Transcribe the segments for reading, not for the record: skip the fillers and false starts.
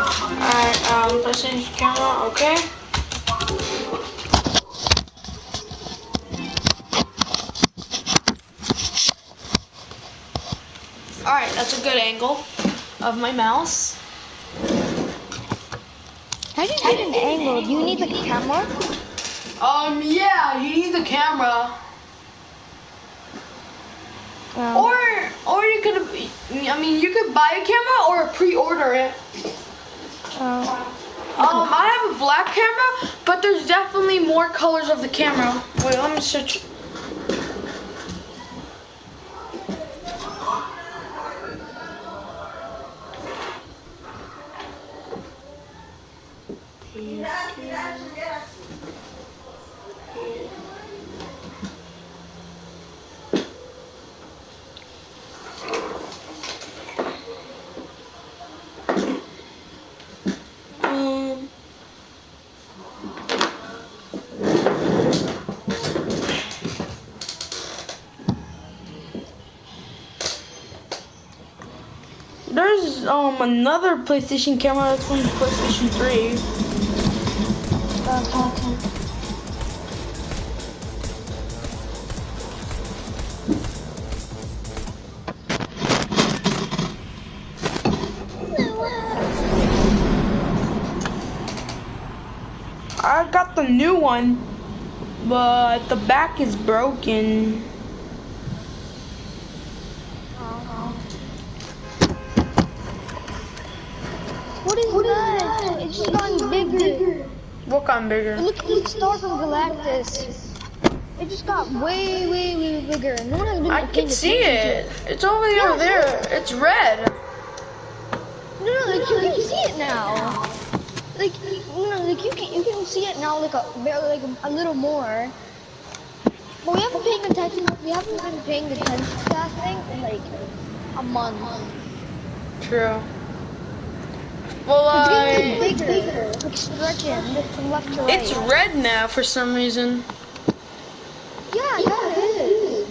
Alright, PlayStation camera, okay. Alright, that's a good angle of my mouse. How do you get an angle? Do you need like a camera? Yeah, you need the camera. Or you could, I mean, you could buy a camera or pre-order it. I have a black camera, but there's definitely more colors of the camera. Wait, let me search. There's another PlayStation camera that's from PlayStation 3. I got the new one, but the back is broken. What is that? It's just gotten bigger. What got bigger? Look at the star from Galactus. It just got way bigger. No one has been I can see it. It's over there. It's red. No, like you can see it now. Like like you can see it now, like a little more. But we haven't been paying attention to that thing in like a month. True. Well, it's getting bigger, like stretching from left to right. It's red now for some reason. Yeah, it is.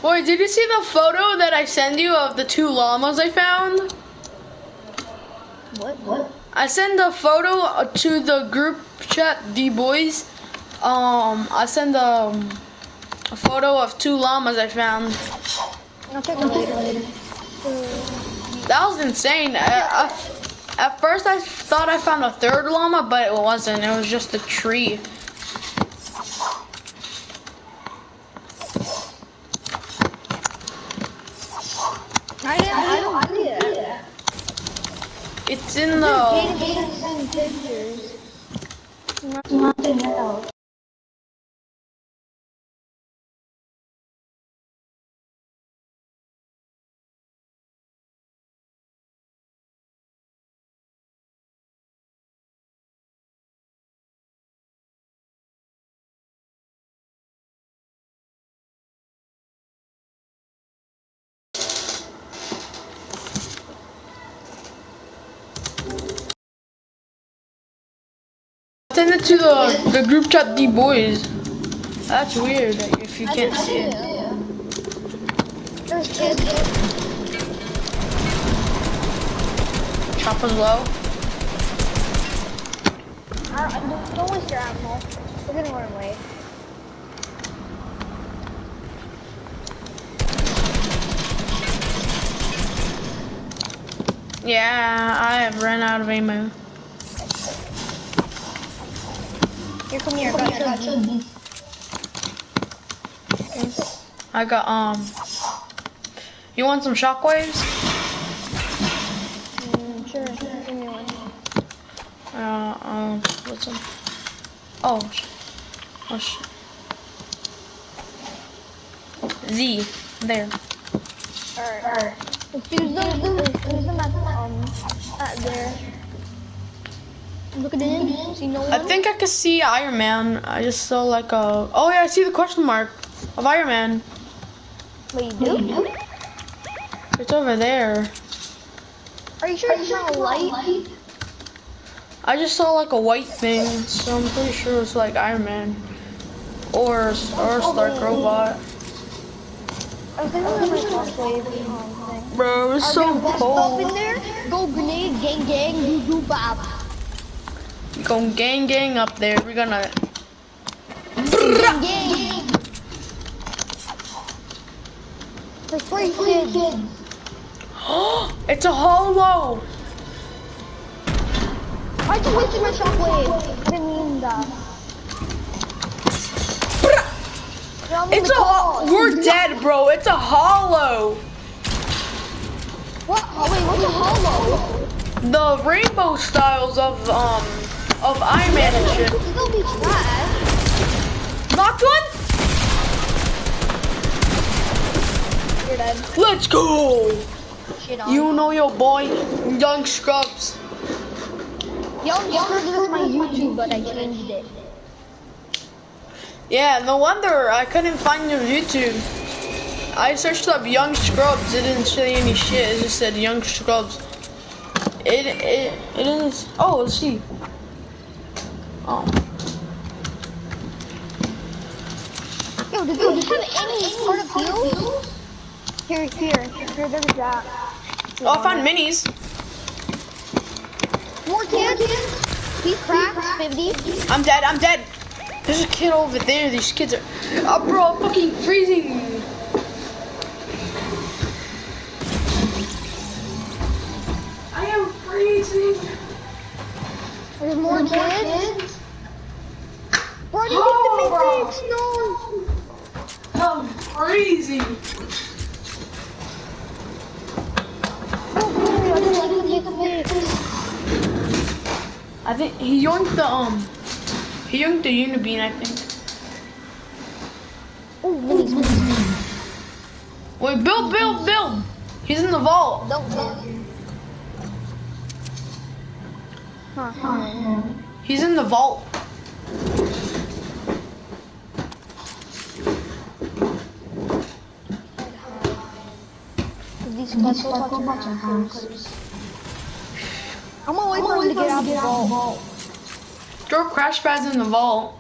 Boy, did you see the photo that I sent you of the 2 llamas I found? What? I sent a photo to the group chat, the boys. I sent a photo of 2 llamas I found. I'll check it later. That was insane. At first I thought I found a 3rd llama, but it wasn't. It was just a tree. I don't see it. It's in the... Pictures. Nothing else. Send it to the group chat, the boys. That's weird if you can't see it. There's kids. Chopper's low. Don't waste your ammo. We're gonna run away. Yeah, I have run out of ammo. Here, come here. I got, you want some shockwaves? Sure. Give me one. What's some? Oh shit. Z, there. Alright. Let's use them at there. Look at it. See no one? I think I can see Iron Man. I just saw like a... Oh yeah, I see the question mark of Iron Man. Wait, you do? It's over there. Are you sure it's not a light? I just saw like a white thing, so I'm pretty sure it's like Iron Man. Or a Stark Robot. I was thinking of my shockwave thing. Bro, it's so cold. In there? go grenade, gang, gang, doo doo bop. We going gang up there. We're gonna. Gang, gang. For free kids. It's a hollow. I just wasted my shockwave. I didn't mean that. It's a we're dead, bro. It's a hollow. What? Oh, wait, what's a hollow? The rainbow styles of Iron Man and shit. It's gonna be trash. Knocked one. You're dead. Let's go. Shit on. You know your boy, Young Scrubs. Young Scrubs is my YouTube, but I changed it. Yeah, no wonder I couldn't find your YouTube. I searched up Young Scrubs. It didn't say any shit. It just said Young Scrubs. It is. Oh, let's see. Oh. Yo, does it have any sort of heal? Here, there's a drop. Oh, I found minis. More kids. He's cracked, 50. I'm dead. There's a kid over there. These kids are. Oh, bro, I'm fucking freezing. I am freezing. There's more kids. Bro, you hit the matrix. No. I'm freezing. Oh, I didn't like to hit the matrix. I think he yoinked the unibeam, I think. Oh, minis. Wait, build. He's in the vault. Don't. He's in the vault. These guys will talk about our house. I'm gonna wait for him to get out of the vault. Throw crash pads in the vault.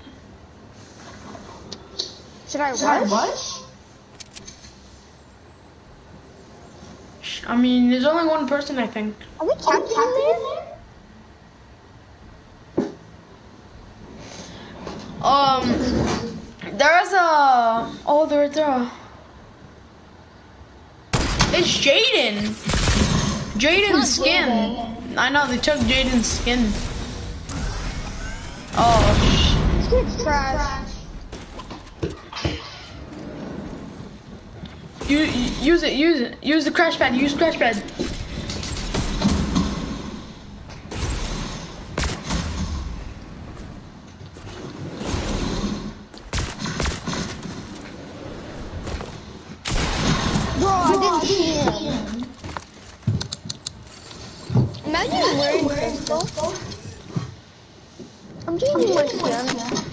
Should I rush? I mean, there's only one person, I think. Are we capturing there? There's a. Oh, there's a. It's Jaden. Jaden's skin. Jaden. I know they took Jaden's skin. Oh. This kid's trash. Use it. Use the crash pad. Use crash pad. Bro, I didn't see him. Imagine wearing crystal. I'm changing my skin.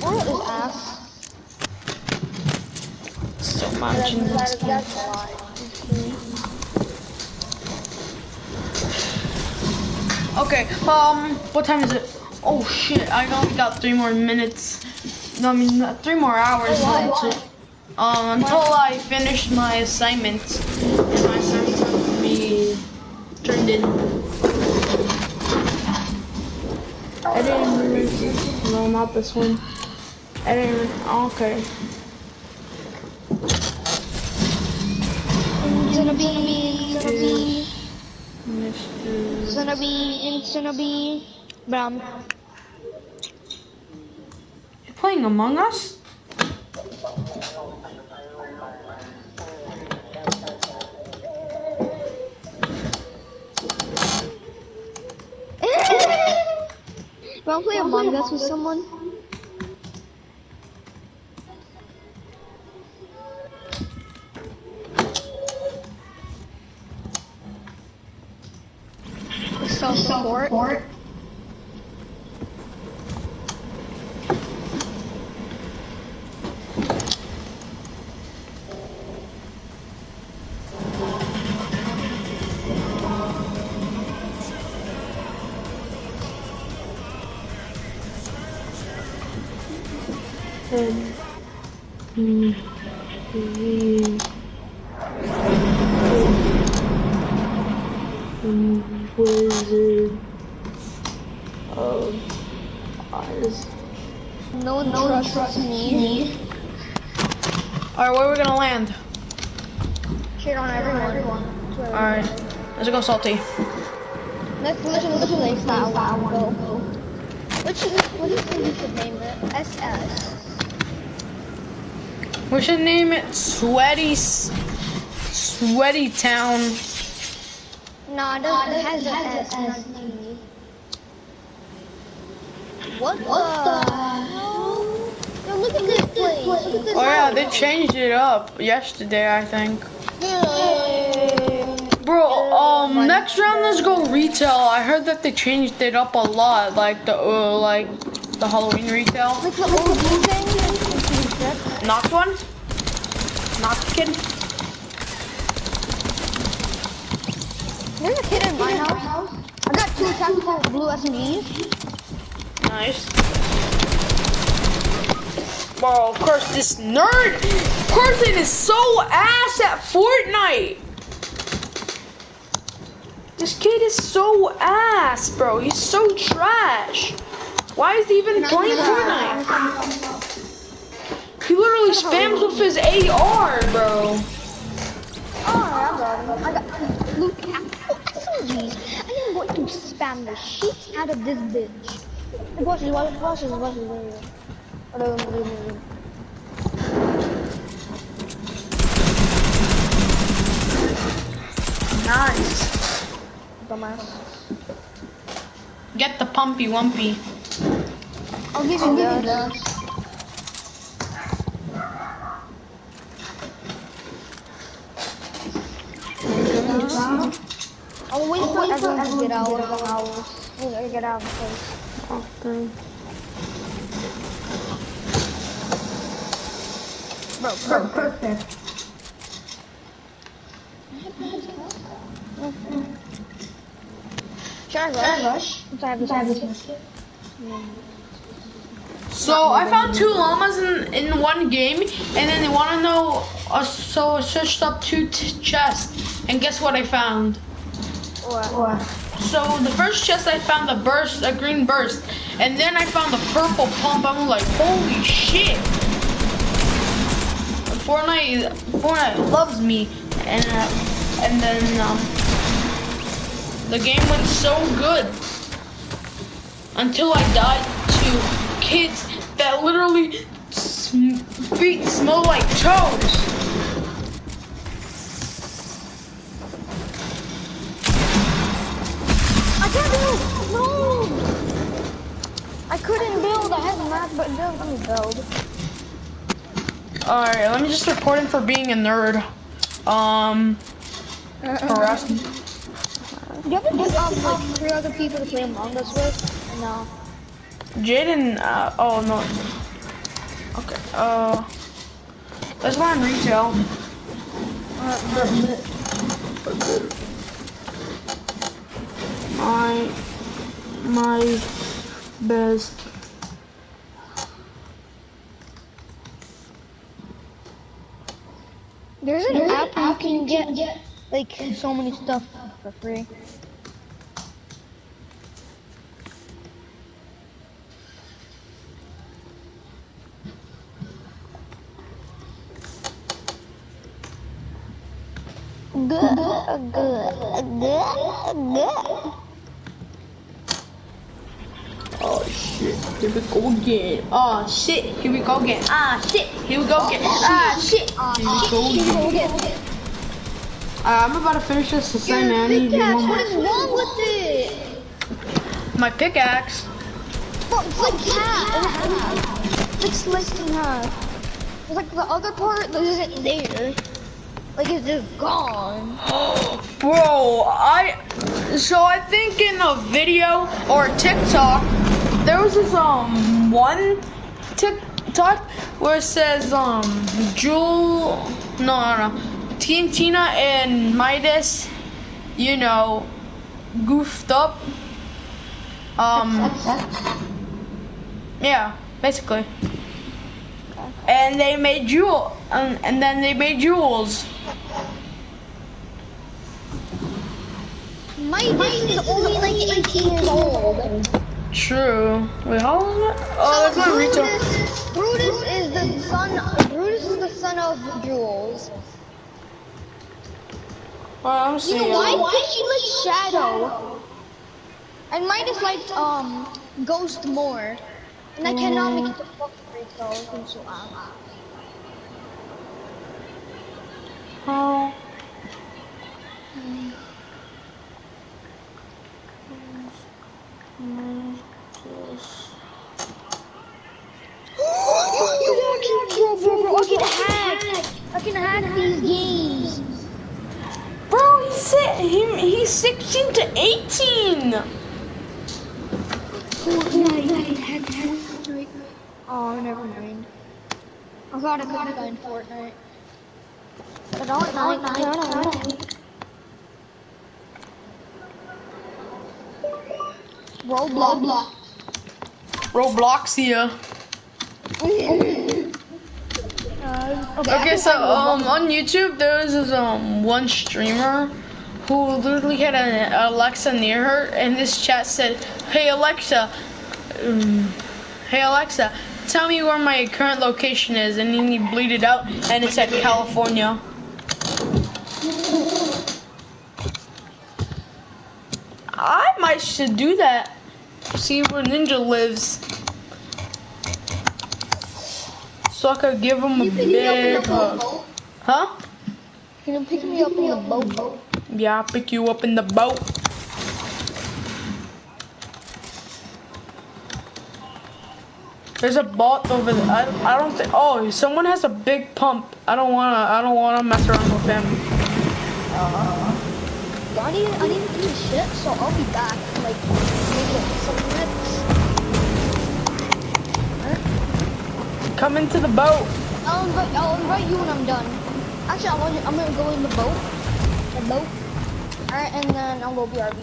Or his ass. So much in this game. That's a lot. Okay, what time is it? Oh shit, I only got 3 more minutes. No, I mean, 3 more hours until I finish my assignment. And my assignment will be turned in. I didn't really, no, not this one. I didn't, okay. It's gonna be, Bram. You playing Among Us? You wanna play Among Us with someone? Support. Wizard of Oz. No one trusts me. Alright, where are we gonna land? Shit on everyone. Alright, let's go, Salty. Let's literally the place that I want to go. What do you think we should name it? SS. We should name it Sweaty Town. Nah, it has an S. What the hell? Yo, look at this place. Look at this Oh yeah, house. they changed it up yesterday, I think. Yeah. Bro, next round let's go retail. I heard that they changed it up a lot, like the Halloween retail. Like the old thing? Knocked one? Knocked kid? There's a kid in my house. I got 2 tactical blue SMGs. Nice. Bro, of course this person is so ass at Fortnite. This kid is so ass, bro. He's so trash. Why is he even playing Fortnite? He literally spams with his AR, bro. Oh, I got blue tactical SMGs. I am going to spam the shit out of this bitch. Watch this. Nice. Dumbass. Get the pumpy wumpy. I'll give you that. I'll wait for everyone to get out of the house. Or get out of the place. Okay. Bro, perfect. Should I rush? Since I have this basket. So I found 2 llamas in one game, and then they want to know. So I searched up 2 chests, and guess what I found? What? So the first chest I found a green burst, and then I found the purple pump. I'm like, holy shit! Fortnite loves me, and then the game went so good until I died to kids that literally feet smell like toes. I can't build! No! I couldn't build. I had math, but build. Let me build. Alright, let me just report him for being a nerd. Harassment. Do you ever get like 3 other people to play Among Us with? No. Jaden, oh no. Okay, let's go on retail. My best. There's an app where you can get like so many stuff for free. Good. Oh shit, here we go again. Oh shit, here we go again. Ah shit, here we go again. Ah shit, here we go again. I'm about to finish this assignment. I need to do one more. What is wrong with it? My pickaxe. Well, it's like half. It's sliced in half. It's like the other part that isn't there. Like it's just gone. Bro, I think in a video or TikTok, there was this one TikTok where it says Team Tina and Midas, you know, goofed up. Yeah, basically. And they made and then they made jewels. Midas is only like 18 years old. True. Wait, how old is it? Oh, that's my retail. Brutus is the son of Jules. Well, I'm You seeing. know why? Because she likes Shadow. And Midas likes Ghost more. And I cannot make it to fucking retail since you asked. Oh. Bro, I can hack these games. Bro, he's 16 to 18. Fortnite. Oh, never mind. I thought I could find Fortnite. Fortnite. Roblox. Robloxia. Okay, so on YouTube there was this one streamer who literally had an Alexa near her, and this chat said, "Hey Alexa, hey Alexa, tell me where my current location is," and then he bleated out, and it said California. I might should do that. See where Ninja lives, so I could give him a big hug. Huh? Can you pick me up in the boat? Yeah, I'll pick you up in the boat. There's a bot over there. I don't think. Oh, someone has a big pump. I don't wanna mess around with them. I need to do shit, so I'll be back in like maybe some minutes. Come into the boat. I'll invite you when I'm done. Actually, I'm gonna go in the boat. Alright, and then I'll go BRB.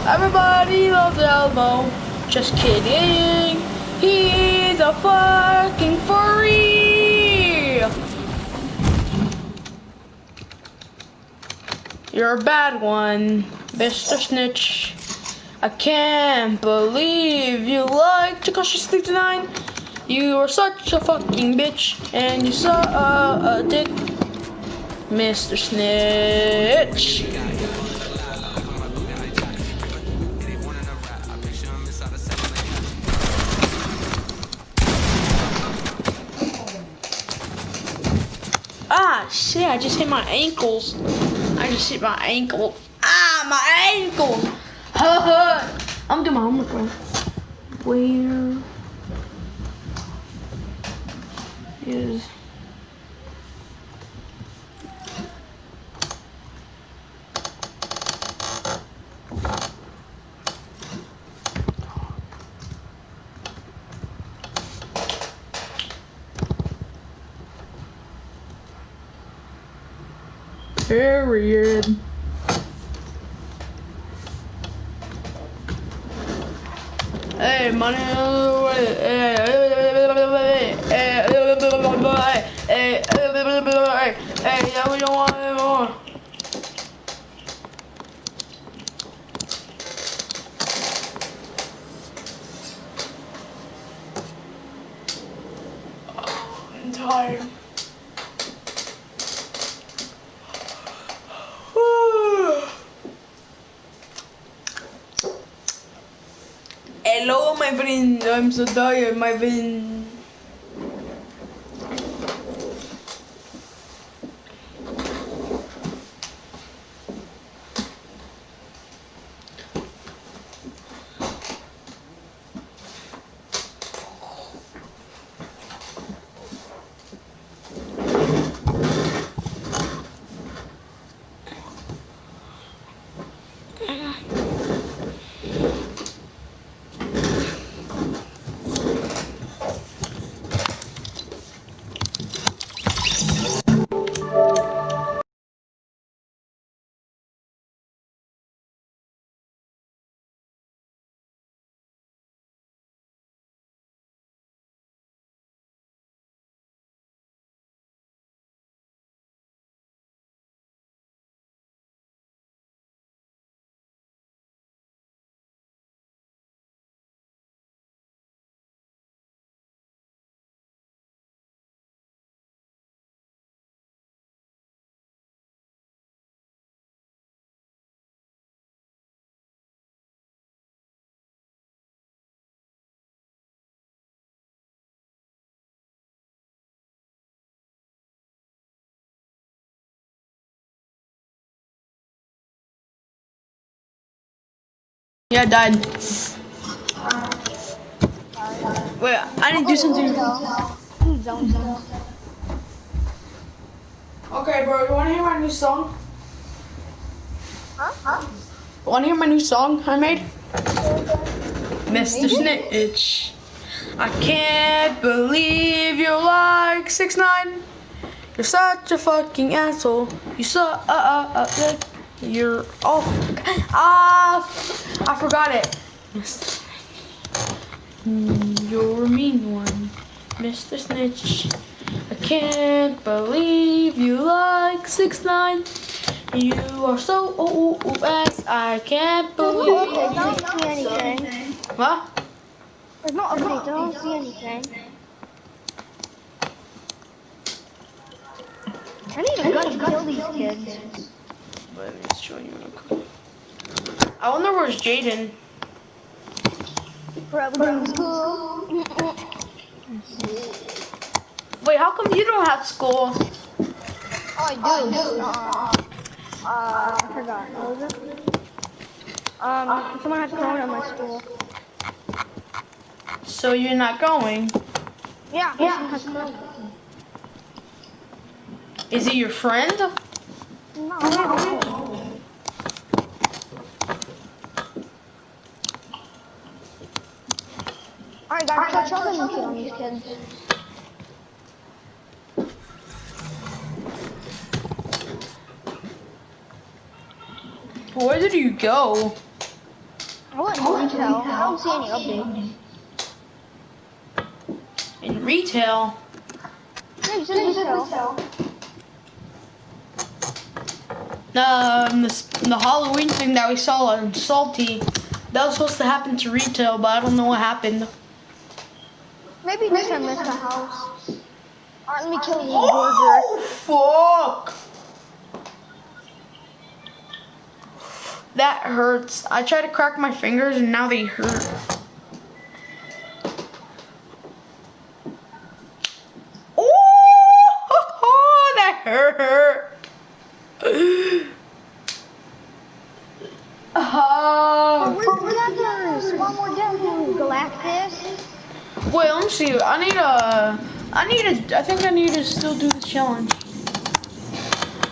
Everybody loves Elmo. Just kidding. He's a fucking furry. You're a bad one, Mr. Snitch. I can't believe you like to cautiously deny. You are such a fucking bitch, and you suck a dick, Mr. Snitch. Ah, shit, I just hit my ankles. Ah, my ankle. I'm doing my homework, bro. Where is... Period. Hey, money. Hey, yeah, we don't want any more. I'm tired. Hello, my friend. I'm so tired, my friend. Yeah, I died. Wait, I didn't do something. Okay, bro, you wanna hear my new song? Huh? Wanna hear my new song I made? Mr. Snitch. I can't believe you're like 6'9". You're such a fucking asshole. You you're I forgot it. You're a mean one, Mr. Snitch. I can't believe you like 6'9". You are so ass. I can't believe. Okay, I don't see anything. What? There's no updates. I don't see anything. I need a gun to kill these kids. Let me show you. I wonder where's Jaden. Probably going to school. Wait, how come you don't have school? Oh, I do. I forgot. What was it? Someone had corona in my school. So you're not going? Yeah, someone has corona. Is he your friend? No. Alright, guys, catch up and kill these kids. Where did you go? I went to retail. I don't see any updates. In retail? Yeah, you said retail. The Halloween thing that we saw on Salty, that was supposed to happen to retail, but I don't know what happened. Maybe just I missed the house. Alright, let me kill you, Oh, fuck! That hurts. I tried to crack my fingers and now they hurt. Oh, that hurt. Where's the others? One more death, Galactus. Wait, let me see. I think I need to still do the challenge.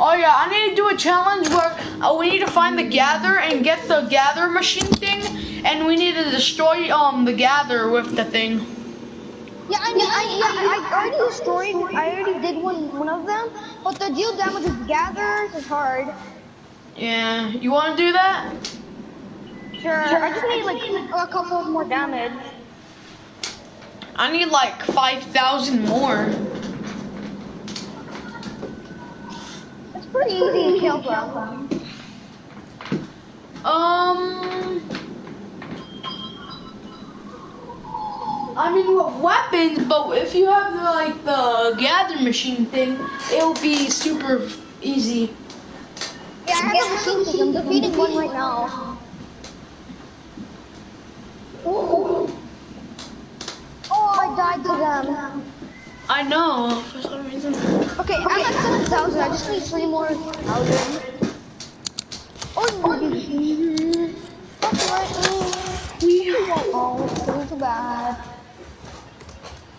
Oh yeah, I need to do a challenge where we need to find the gather and get the gather machine thing, and we need to destroy the gather with the thing. Yeah, I already destroyed. I already did one of them, but the deal damage with gatherers is hard. Yeah, you want to do that? Sure. I just need like a couple more damage. I need like 5,000 more. It's pretty easy to kill them. I mean, with weapons, but if you have the gather machine thing, it'll be super easy. Yeah, I have a machine thing. I'm defeating one right now. Oh, I died to them. I know, for some reason. Okay, I'm at 7,000. I just need 3 more 1,000. Oh, it's too bad.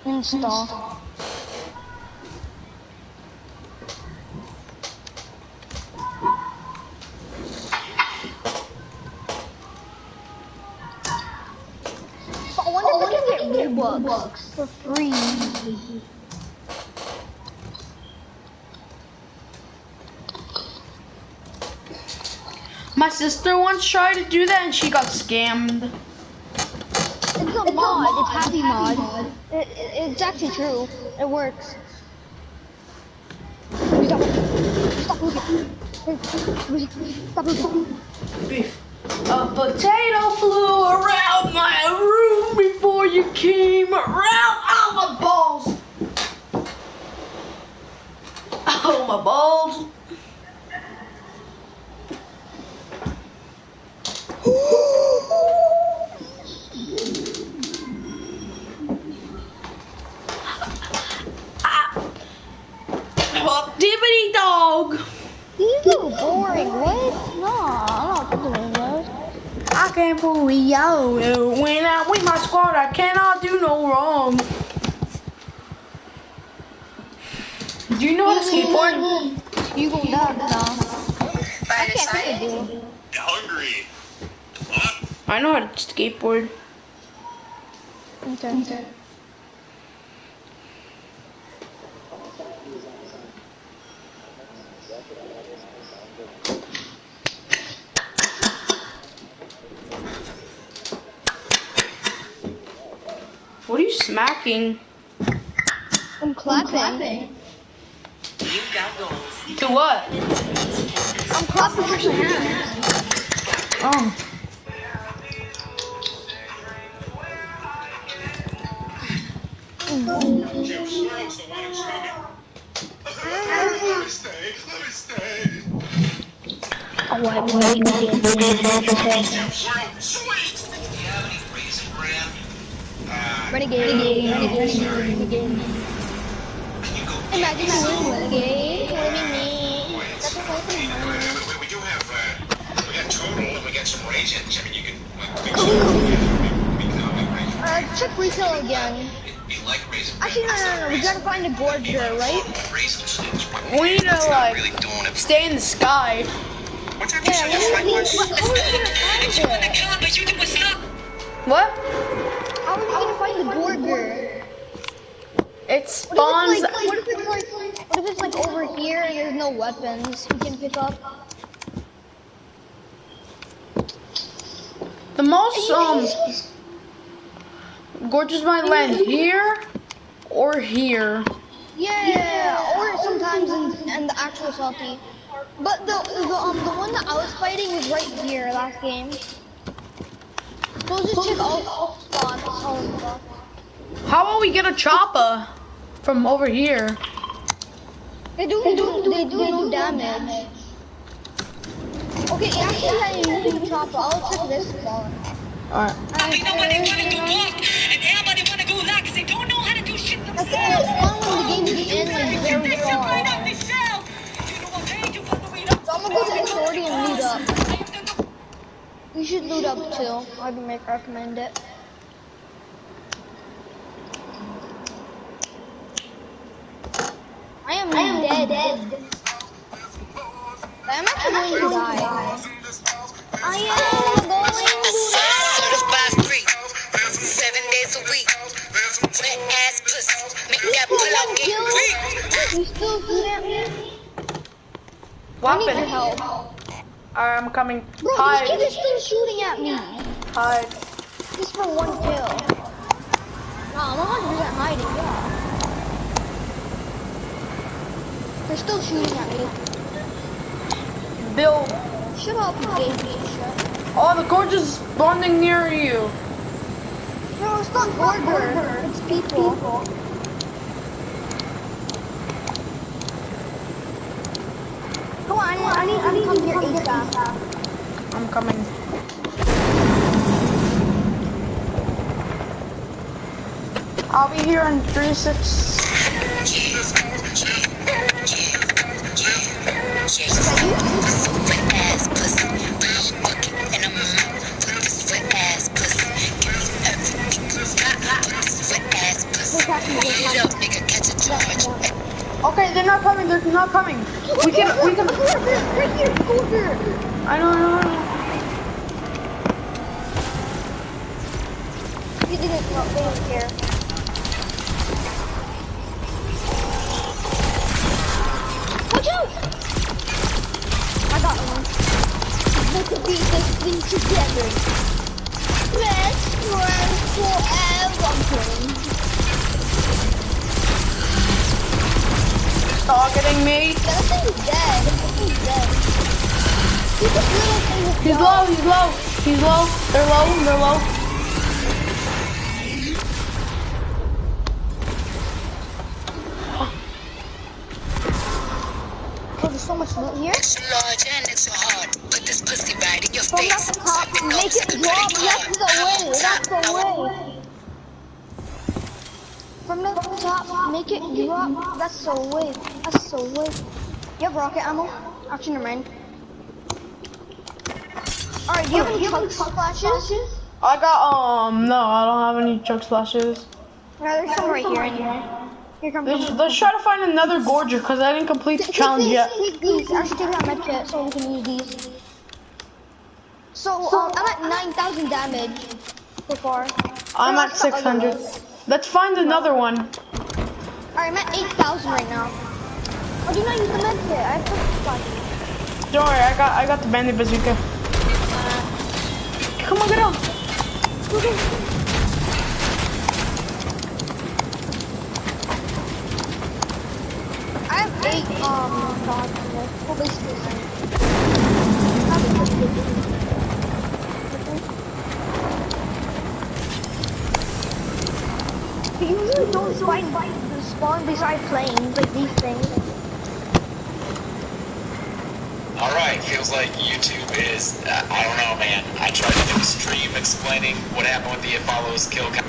Install. But I wonder if I can get Robux for free. My sister once tried to do that and she got scammed. It's a mod. It's happy mod. It's actually true. It works. Stop moving. Stop moving. Beef. A potato flew around my room before you came around. Oh, my balls. Oh, my balls. Dibbity dog. These are boring. What? No, I'm not doing those. I I can't pull me out. When I'm with my squad, I cannot do no wrong. Do you know how to skateboard? You gonna die now. By I the can't side. think of you. You hungry? What? I know how to skateboard. Okay. What are you smacking? I'm clapping. You got goals. To what? I'm clapping for some hands. Oh. Jim Swirl's the one who's coming. Let me stay. Oh, why you did Jim Swirl, sweet! Do you have any raisin bran? Renegade. Can you go Imagine being renegade. What do you mean? That's a whole thing. We do have, we got total and we got some raisins. I mean, you can, Check retail again. you like raisin bran? Actually, no. We gotta find a gorger, right? Raisins. We need to like doing it. stay in the sky. What time Yeah, you how are we gonna find it? What? How are we gonna find the gorger? It spawns. What if it's like over here and there's no weapons we can pick up? The most gorgeous might land here or here. Yeah, or sometimes in the actual salty. But the one that I was fighting was right here last game. So we'll just check all spots, all spots. How about we get a chopper from over here? They do no damage. Okay, actually I need to chopper. I'll check this spot. Alright. Nobody wanna go walk, and everybody wanna go lock, cause they don't know how to do shit I themselves. think it's fun when the game just ends like very They should find out far. themselves. You know what paid you for the way up. So I'm gonna go to the shorty and loot up. You should loot up too. I'd recommend it. I am dead. I'm actually going to die. I am going to die. 7 days a week. Wet ass pussy. Make that pull out get weak. You still can't. I need your Weapon. help. I'm coming. Bro, Hide. these kids are still shooting at me. Hide. Just for one kill. No, I'm 100% hiding, yeah. They're still shooting at me. Bill. Shut up, you gay piece of shit. Oh, the gorgeous is spawning near you. No, it's not order. It's people. Come on, I need to come here ASAP. I'm coming. I'll be here in 3-6. Wet ass pussy. Fucking and I'm wet ass pussy. Wet ass pussy. Eat up, nigga, catch a charge. Okay, they're not coming. They're not coming. We can. Right here, order. I know. You didn't know, they don't care. Watch out! I got one. Let's beat this thing together. Best friends forever. Targeting me. That thing is dead. That thing's dead. This little thing is He's dead. low. They're low. Oh, there's so much loot here. Extra large and extra hard. Put this pussy right in your From face. the top, make it drop. That's the way. From the top, make it drop. That's the way. You have rocket ammo? Actually, never mind. Alright, do you have any chug splashes? I got no, I don't have any chug splashes. No, there's some right here. Here comes Let's try to find another gorger because I didn't complete the challenge yet. Take these. Actually, take that med kit so we can use these. So, I'm at 9,000 damage so far. I'm at 600. Let's find another one. Alright, I'm at 8,000 right now. Oh, do not use the med kit. I have chug splashes. Don't worry, I got the bandit bazooka. Come on, get out. Okay. I have 8 dogs in there. Well, basically the same. You usually don't spawn beside planes like these things. Alright, feels like YouTube is, I don't know, man. I tried to do a stream explaining what happened with the It Follows Kill count.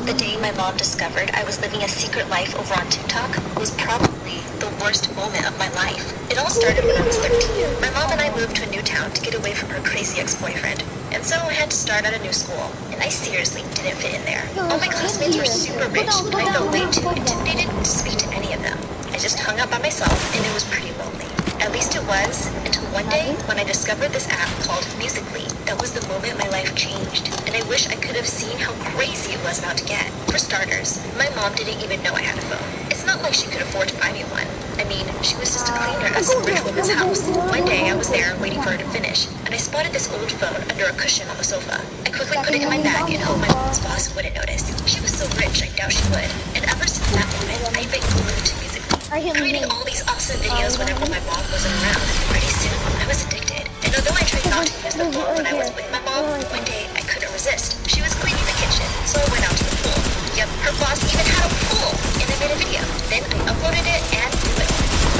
The day my mom discovered I was living a secret life over on TikTok was probably the worst moment of my life. It all started when I was 13. My mom and I moved to a new town to get away from her crazy ex-boyfriend. And so I had to start at a new school, and I seriously didn't fit in there. All my classmates were super rich, and I felt way too intimidated to speak to any of them. I just hung out by myself, and it was pretty lonely. At least it was, until one day when I discovered this app called Musical.ly. That was the moment my life changed, and I wish I could have seen how crazy it was about to get. For starters, my mom didn't even know I had a phone. It's not like she could afford to buy me one. I mean, she was just a cleaner at some rich woman's house. One day I was there waiting for her to finish, and I spotted this old phone under a cushion on the sofa. I quickly put it in my bag and hoped my mom's boss wouldn't notice. She was so rich, I doubt she would. And ever since that moment, I've been glued to Musical.ly, creating all these awesome videos whenever my mom wasn't around. Pretty soon, I was addicted. And although I tried not to use the phone when I was with my mom, one day I couldn't resist. She was cleaning the kitchen, so I went out to the pool. Yep, her boss even had a pool, and I made a video. Then I uploaded it and boom.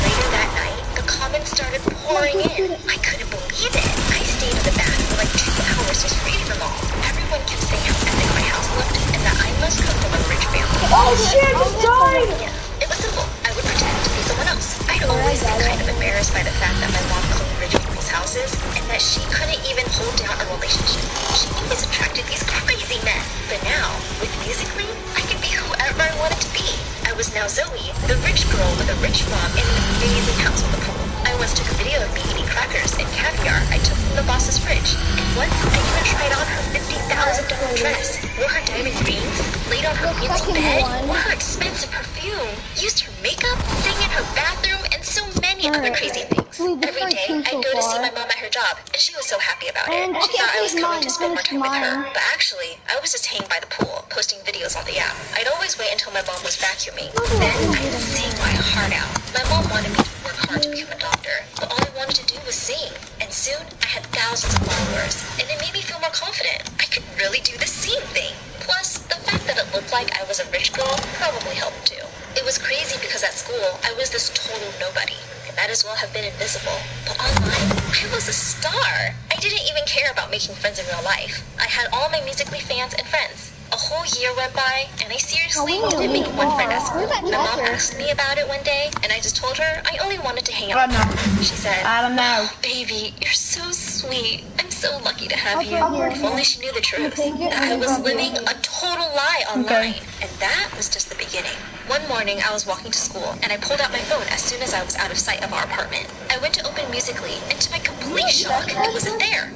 Later that night, the comments started pouring in. I couldn't believe it. I stayed in the bath for like 2 hours just reading them all. Everyone kept saying how epic my house looked, and that I must come from a rich family. Oh shit, I just died! Yeah, it was simple. I would pretend to be someone else. I'd always been kind of embarrassed by the fact that my mom cleaned rich people's houses, and that she couldn't even hold down a relationship. She always attracted these crazy men. But now, with Musical.ly, I could be whoever I wanted to be. I was now Zoe, the rich girl with a rich mom and an amazing house on the pool. I once took a video of me eating crackers and caviar I took from the boss's fridge. And once I even tried on her $50,000 dress, wore her diamond rings, laid on her fancy bed, wore her expensive perfume, used her makeup, sang in her bathroom, and so many other crazy things. Every day, I'd go to see my mom at her job, and she was so happy about it. She thought I was coming to spend more time with her, but actually, I was just hanging by the pool, posting videos on the app. I'd always wait until my mom was vacuuming. Then I'd sing my heart out. My mom wanted me to work hard to become a doctor, but all I wanted to do was sing. And soon, I had thousands of followers, and it made me feel more confident. I could really do the singing thing. Plus, the fact that it looked like I was a rich girl probably helped too. It was crazy because at school, I was this total nobody. I might as well have been invisible. But online, I was a star. I didn't even care about making friends in real life. I had all my Musical.ly fans and friends. A whole year went by, and I seriously didn't make one friend at school. My mom asked me about it one day, and I just told her I only wanted to hang out with her. She said, I don't know. "Oh, baby, you're so sweet. I'm so lucky to have you." If only she knew the truth, that I was living a total lie online. And that was just the beginning. One morning, I was walking to school, and I pulled out my phone as soon as I was out of sight of our apartment. I went to open Musical.ly, and to my complete shock, it wasn't there.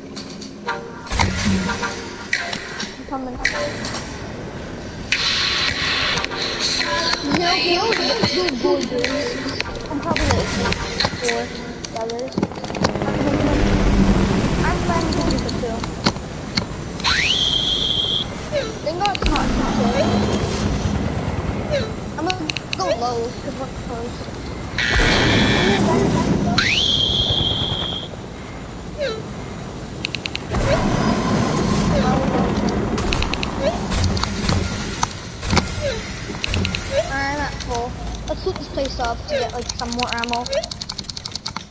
No, I'm probably like 4 brothers. I'm planning to do it too. Thank God it's not too. I'm gonna go low because we're close. I'm at full. Let's loot this place up to get like some more ammo.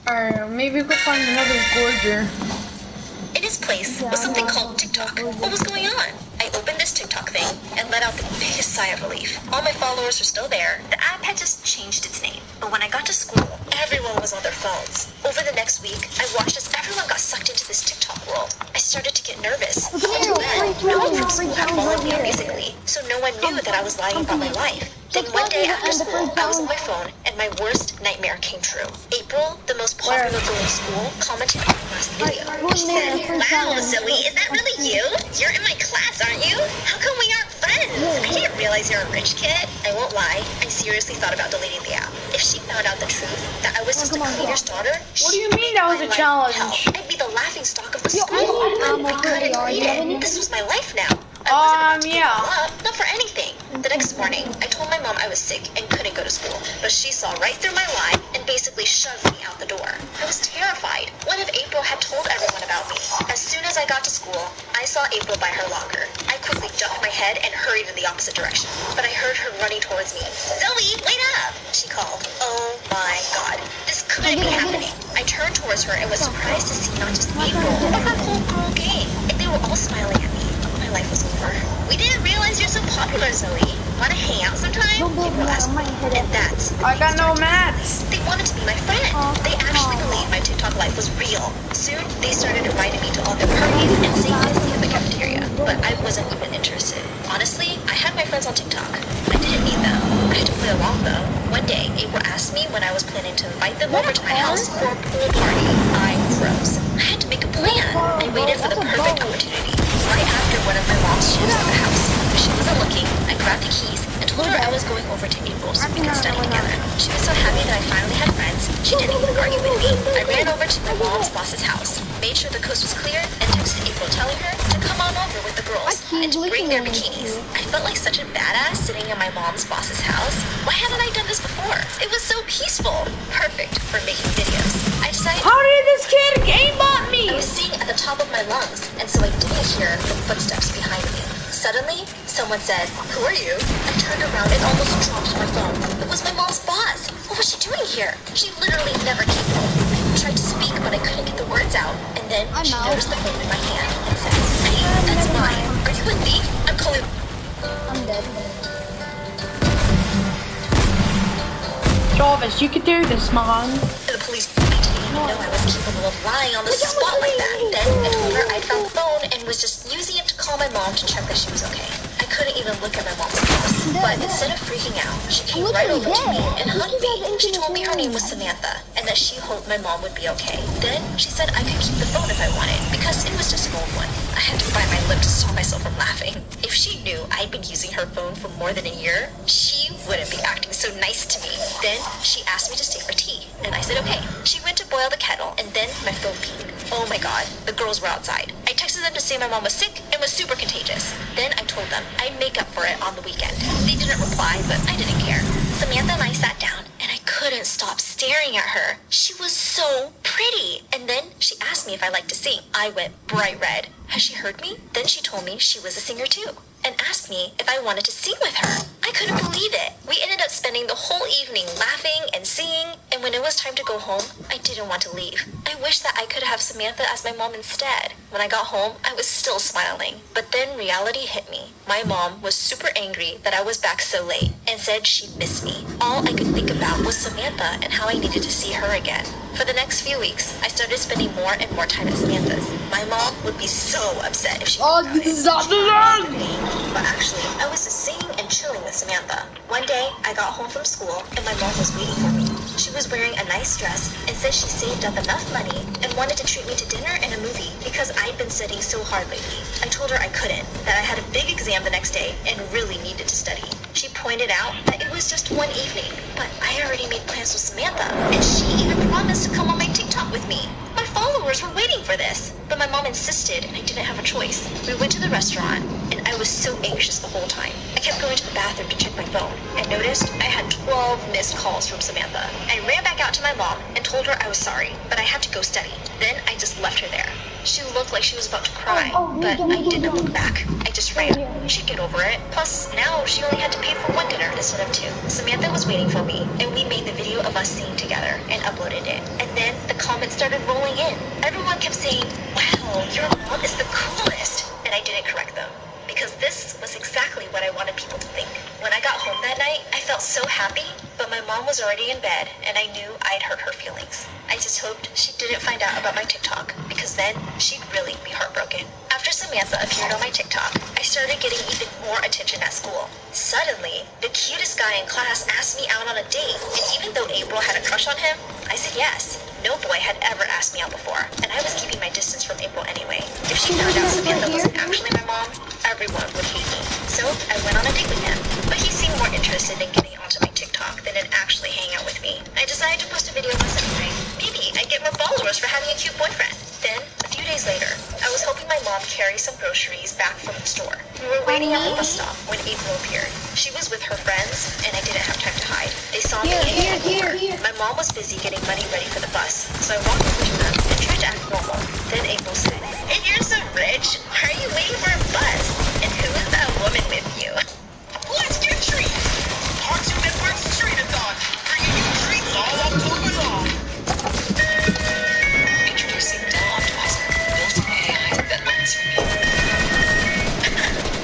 Alright, maybe we could find another gorger. In his place was something called TikTok. What was going on? I opened this TikTok thing and let out the biggest sigh of relief. All my followers were still there. The app had just changed its name. But when I got to school, everyone was on their phones. Over the next week, I watched as everyone got sucked into this TikTok world. I started to get nervous. Look at you, Then, free no one challenge, from free school had challenge followed right me out, here. basically, so no one knew that I was lying about my life. Then one day after school, I was on my phone, and my worst nightmare came true. April, the most popular girl in school, commented on the last video. She said, "Wow, Zoe, is that really you? You're in my class, aren't you? How come we aren't friends? I didn't realize you're a rich kid." I won't lie, I seriously thought about deleting the app. If she found out the truth, that I was just a cleaner's daughter, What do you mean that was a challenge? I'd be the laughing stock of the Yo, school. I Couldn't read it. This was my life now. I wasn't about to give yeah. them up, not for anything. The next morning, I told my mom I was sick and couldn't go to school, but she saw right through my lie and basically shoved me out the door. I was terrified. What if April had told everyone about me? As soon as I got to school, I saw April by her locker. I quickly ducked my head and hurried in the opposite direction, but I heard her running towards me. "Zoe, wait up!" she called. Oh my god, this couldn't be happening. I turned towards her and was surprised to see not just April, but her whole girl gang, and they were all smiling at me. My life was over. "We didn't realize you're so popular, Zoe. Want to hang out sometime?" People asked me, and that's I got no mats. they wanted to be my friend. They actually believed my TikTok life was real. Soon, they started inviting me to all their parties and saying hi to me in the cafeteria, but I wasn't even interested. Honestly, I had my friends on TikTok. I didn't need them. I had to play along though. One day, April asked me when I was planning to invite them over to my house for a pool party. I froze. I had to make a plan. I waited for the perfect opportunity. Right after one of my mom's shifts at the house, she wasn't looking. I grabbed the keys and told her I was going over to April's so we could study together. She was so happy that I finally had friends, she didn't even argue with me. I ran over to my mom's boss's house, made sure the coast was clear, and texted April telling her to come on over with the girls and to bring their bikinis. I felt like such a badass sitting in my mom's boss's house. Why hadn't I done this before? It was so peaceful. Perfect for making videos. I decided How did this kid aimbot I me? was singing at the top of my lungs, and so I didn't hear the footsteps behind me. Suddenly, someone said, "Who are you?" I turned around and almost dropped my phone. It was my mom's boss. What was she doing here? She literally never came home. I tried to speak, but I couldn't get the words out. And then she noticed the phone in my hand and said, "Hey, that's mine. Are you a thief? I'm calling..." I'm dead. Jarvis, you can do this, man. The police. I didn't even know I was capable of lying on the spot like that. Then I told her I'd found the phone and was just using it to call my mom to check that she was okay. I couldn't even look at my mom's face. But instead of freaking out, she came right over to me and hugged me. She told me her name was Samantha and that she hoped my mom would be okay. Then she said I could keep the phone if I wanted because it was just an old one. I had to bite my lip to stop myself from laughing. If she knew I'd been using her phone for more than a year, she wouldn't be acting so nice to me. Then she asked me to stay for tea, and I said okay. She went to boil the kettle, and then my phone pinged. Oh my god, the girls were outside. I texted them to say my mom was sick and was super contagious. Then I told them I'd make up for it on the weekend. They didn't reply, but I didn't care. Samantha and I sat down, and I couldn't stop staring at her. She was so pretty. And then she asked me if I liked to sing. I went bright red. Has she heard me? Then she told me she was a singer too, and asked me if I wanted to sing with her. I couldn't believe it. We ended up spending the whole evening laughing and singing, and when it was time to go home, I didn't want to leave. I wish that I could have Samantha as my mom instead. When I got home, I was still smiling. But then reality hit me. My mom was super angry that I was back so late and said she missed me. All I could think about was Samantha and how I needed to see her again. For the next few weeks, I started spending more and more time at Samantha's. My mom would be so upset if she found out it. But actually, I was just singing and chilling with Samantha. One day, I got home from school and my mom was waiting for me. She was wearing a nice dress and said she saved up enough money and wanted to treat me to dinner and a movie because I'd been studying so hard lately. I told her I couldn't, that I had a big exam the next day and really needed to study. She pointed out that it was just one evening, but I already made plans with Samantha, and she even promised to come on my TikTok with me. My followers were waiting for this, but my mom insisted and I didn't have a choice. We went to the restaurant, and I was so anxious the whole time. I kept going to the bathroom to check my phone, and noticed I had 12 missed calls from Samantha. I ran back out to my mom and told her I was sorry, but I had to go study. Then I just left her there. She looked like she was about to cry, but I didn't look back. I just ran. She'd get over it. Plus, now she only had to pay for one dinner instead of two. Samantha was waiting for me, and we made the video of us singing together and uploaded it. And then the comments started rolling in. Everyone kept saying, "Wow, your mom is the coolest." And I didn't correct them, because this was exactly what I wanted people to think. When I got home that night, I felt so happy, but my mom was already in bed, and I knew I'd hurt her feelings. I just hoped she didn't find out about my TikTok, because then she'd really be heartbroken. Samantha appeared on my TikTok, I started getting even more attention at school. Suddenly, the cutest guy in class asked me out on a date, and even though April had a crush on him, I said yes. No boy had ever asked me out before, and I was keeping my distance from April anyway. If she found out Samantha wasn't actually my mom, everyone would hate me. So I went on a date with him, but he seemed more interested in getting onto my TikTok than in actually hanging out with me. I decided to post a video once anyway. Maybe I'd get more followers for having a cute boyfriend. Then, a few days later, I was helping my mom carry some groceries back from the store. We were waiting at the bus stop when April appeared. She was with her friends, and I didn't have time to hide. They saw me and came over. My mom was busy getting money ready for the bus, so I walked over to them and tried to act normal. Then April said, "If you're so rich, why are you waiting for a bus? And who is that woman with you?" Let's get treats! Cartoon Network's Treat-a-thon, bringing you treats all October long. Introducing Dell Optimizer, built-in AI that learns from you.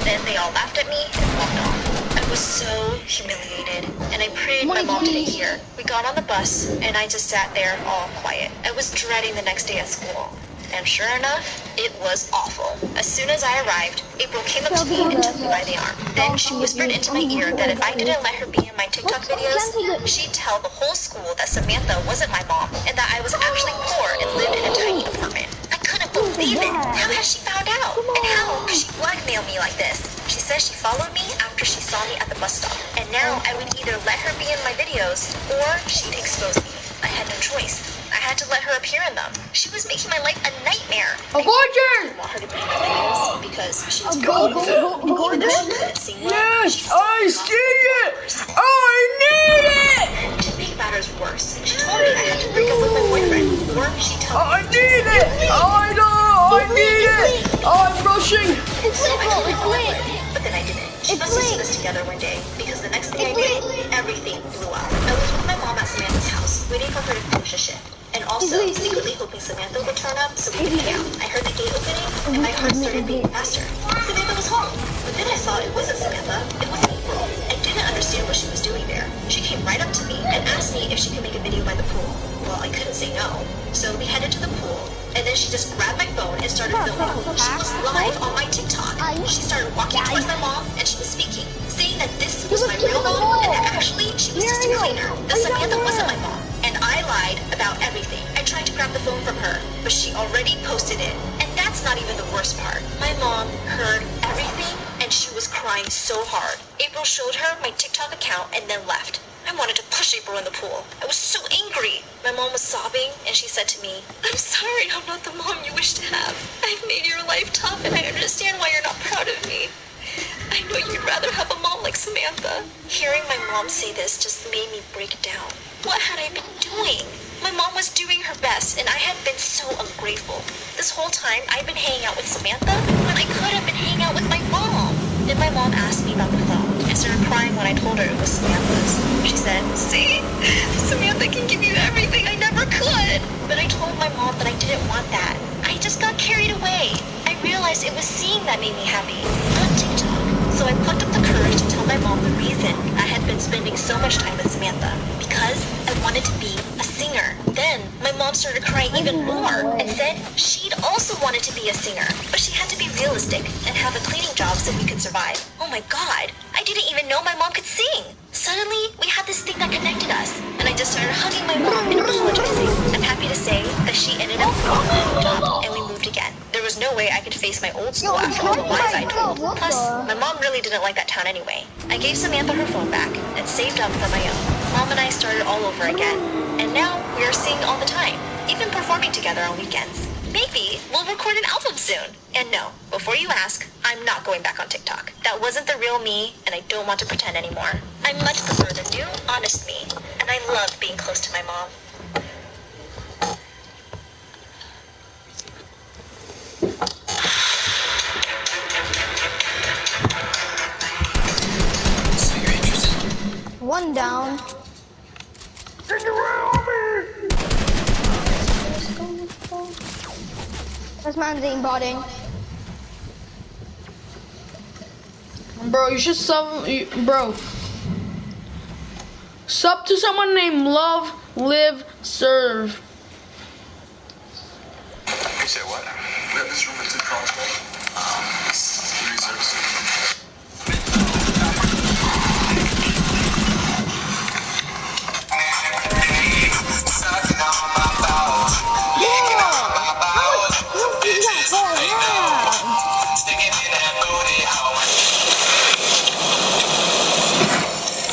Then they all laughed at me and walked off. I was so humiliated, and I prayed my mom didn't hear. We got on the bus, and I just sat there all quiet. I was dreading the next day at school. And sure enough, it was awful. As soon as I arrived, April came up to me and took me by the arm. Then she whispered into my ear that if I didn't let her be in my TikTok videos, she'd tell the whole school that Samantha wasn't my mom and that I was actually poor and lived in a tiny apartment. I couldn't believe it. How had she found out? And how could she blackmail me like this? She says she followed me after she saw me at the bus stop. And now I would either let her be in my videos or she'd expose me. I had no choice. I had to let her appear in them. She was making my life a nightmare. I didn't want her to be in my videos because she was beautiful. Even though she couldn't sing well, Yes, I see it. I need it. and to make matters worse, she told me I had to break up with my boyfriend, or she'd tell me. I need it. I know. I need it. I'm rushing. It's simple. It's lit. But then I didn't. She must have seen us together one day, because the next thing I knew, everything blew up. I was with my mom at Samantha's house, waiting for her to finish a shift. And also, secretly hoping Samantha would turn up so we could hang out. I heard the gate opening, and my heart started beating faster. Samantha was home. But then I saw it wasn't Samantha, it was April. I didn't understand what she was doing there. She came right up to me and asked me if she could make a video by the pool. Well, I couldn't say no. So we headed to the pool, and then she just grabbed my phone and started filming. She was live on my TikTok. She started walking towards my mom, and she was speaking, saying that this was my real mom, and that actually she was just a cleaner. That Samantha wasn't my mom. And I lied about everything. I tried to grab the phone from her, but she already posted it. And that's not even the worst part. My mom heard everything, and she was crying so hard. April showed her my TikTok account and then left. I wanted to push April in the pool. I was so angry. My mom was sobbing, and she said to me, "I'm sorry I'm not the mom you wish to have. I've made your life tough, and I understand why you're not proud of me. I know you'd rather have a mom like Samantha." Hearing my mom say this just made me break down. What had I been doing? My mom was doing her best, and I had been so ungrateful. This whole time, I'd been hanging out with Samantha when I could have been hanging out with my mom. Then my mom asked me about the phone and started crying when I told her it was Samantha's. She said, "See, Samantha can give you everything I never could." But I told my mom that I didn't want that. I just got carried away. I realized it was seeing that made me happy, not TikTok. So I plucked up the courage to tell my mom the reason I had been spending so much time with Samantha. Because I wanted to be a singer. Then my mom started crying even more and said she'd also wanted to be a singer, but she had to be realistic and have a cleaning job so we could survive. Oh my god, I didn't even know my mom could sing. Suddenly, we had this thing that connected us, and I just started hugging my mom and apologizing. I'm happy to say that she ended up getting a new job, and we moved again. There was no way I could face my old school after all the lies I told. Plus, my mom really didn't like that town anyway. I gave Samantha her phone back and saved up for my own. Mom and I started all over again, and now we are seeing all the time, even performing together on weekends. Maybe we'll record an album soon. And no, before you ask, I'm not going back on TikTok. That wasn't the real me, and I don't want to pretend anymore. I much prefer the new, honest me, and I love being close to my mom. So you're interested? One down. This man's aimbotting. Bro, you should bro. Sub to someone named Love, Live, Serve. You said what? let this room into control. Security services.